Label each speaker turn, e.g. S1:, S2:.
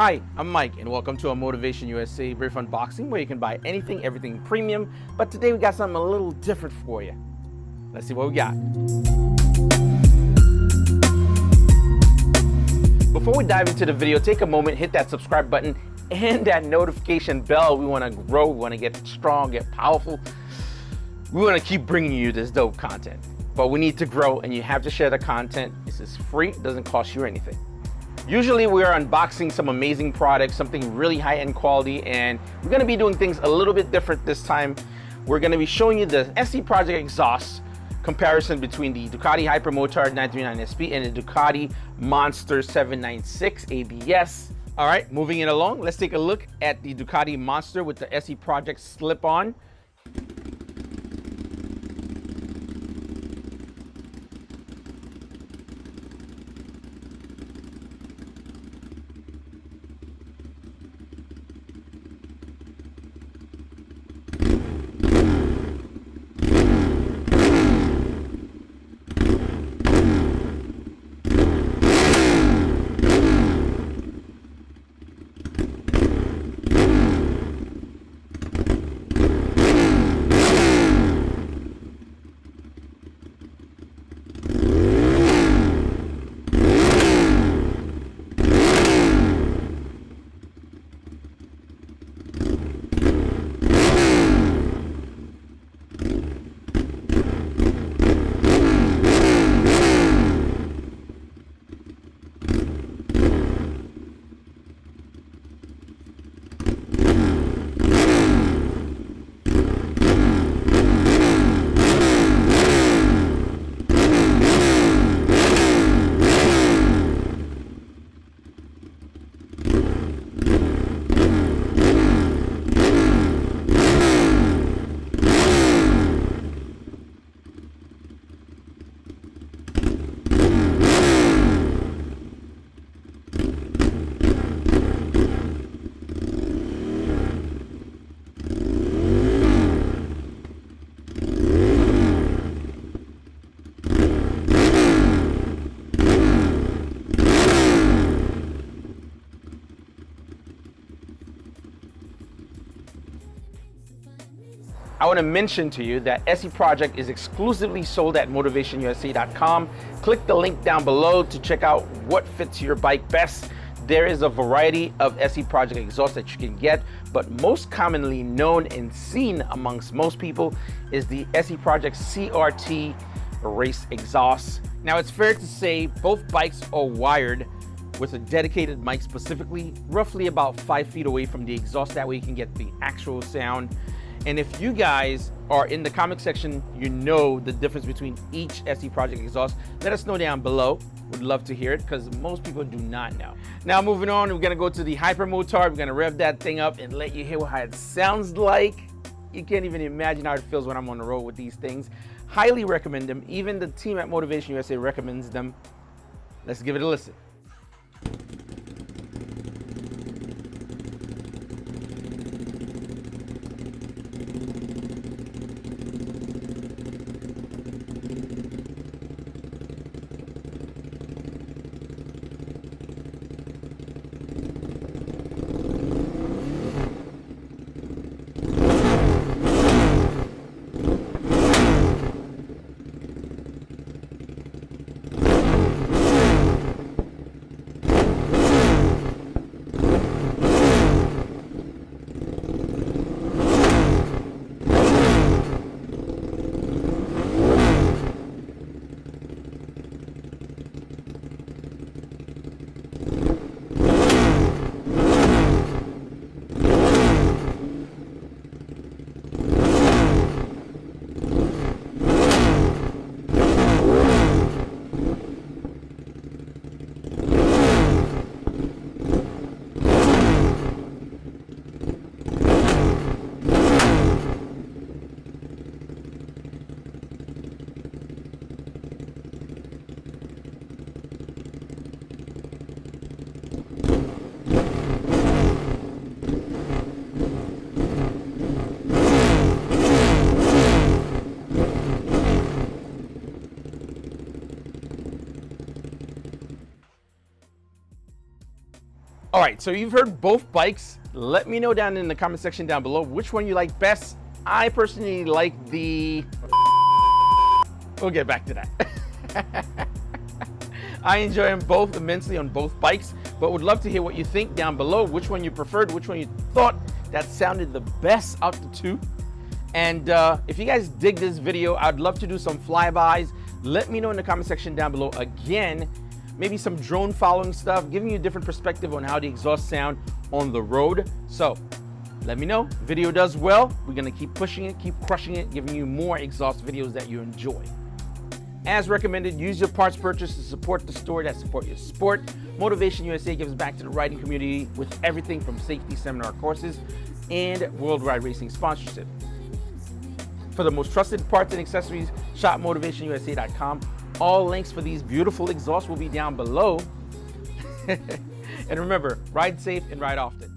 S1: Hi, I'm Mike, and welcome to a Motivation USA brief unboxing where you can buy anything, everything premium. But today we got something a little different for you. Let's see what we got. Before we dive into the video, take a moment, hit that subscribe button and that notification bell. We want to grow, we want to get strong, get powerful. We want to keep bringing you this dope content. But we need to grow, and you have to share the content. This is free, it doesn't cost you anything. Usually we are unboxing some amazing products, something really high-end quality, and we're going to be doing things a little bit different this time. We're going to be showing you the SE Project exhaust comparison between the Ducati Hypermotard 939 SP and the Ducati Monster 796 ABS. All right, moving it along, let's take a look at the Ducati Monster with the SE Project slip-on. I want to mention to you that SE Project is exclusively sold at motivationusa.com. Click the link down below to check out what fits your bike best. There is a variety of SE Project exhausts that you can get, but most commonly known and seen amongst most people is the SE Project CRT race exhaust. Now, it's fair to say both bikes are wired with a dedicated mic specifically, roughly about 5 feet away from the exhaust. That way you can get the actual sound. And if you guys are in the comment section, you know the difference between each SE Project exhaust, let us know down below. Would love to hear it because most people do not know. Now moving on, we're gonna go to the Hypermotard. We're gonna rev that thing up and let you hear how it sounds like. You can't even imagine how it feels when I'm on the road with these things. Highly recommend them. Even the team at Motivation USA recommends them. Let's give it a listen. All right, so you've heard both bikes. Let me know down in the comment section down below which one you like best. I personally like the... We'll get back to that. I enjoy them both immensely on both bikes, but would love to hear what you think down below, which one you preferred, which one you thought that sounded the best out of the two. And if you guys dig this video, I'd love to do some flybys. Let me know in the comment section down below. Again, maybe some drone following stuff, giving you a different perspective on how the exhaust sound on the road. So let me know. Video does well. We're gonna keep pushing it, keep crushing it, giving you more exhaust videos that you enjoy. As recommended, use your parts purchase to support the store that support your sport. Motivation USA gives back to the riding community with everything from safety seminar courses and worldwide racing sponsorship. For the most trusted parts and accessories, shop motivationusa.com. All links for these beautiful exhausts will be down below. And remember, ride safe and ride often.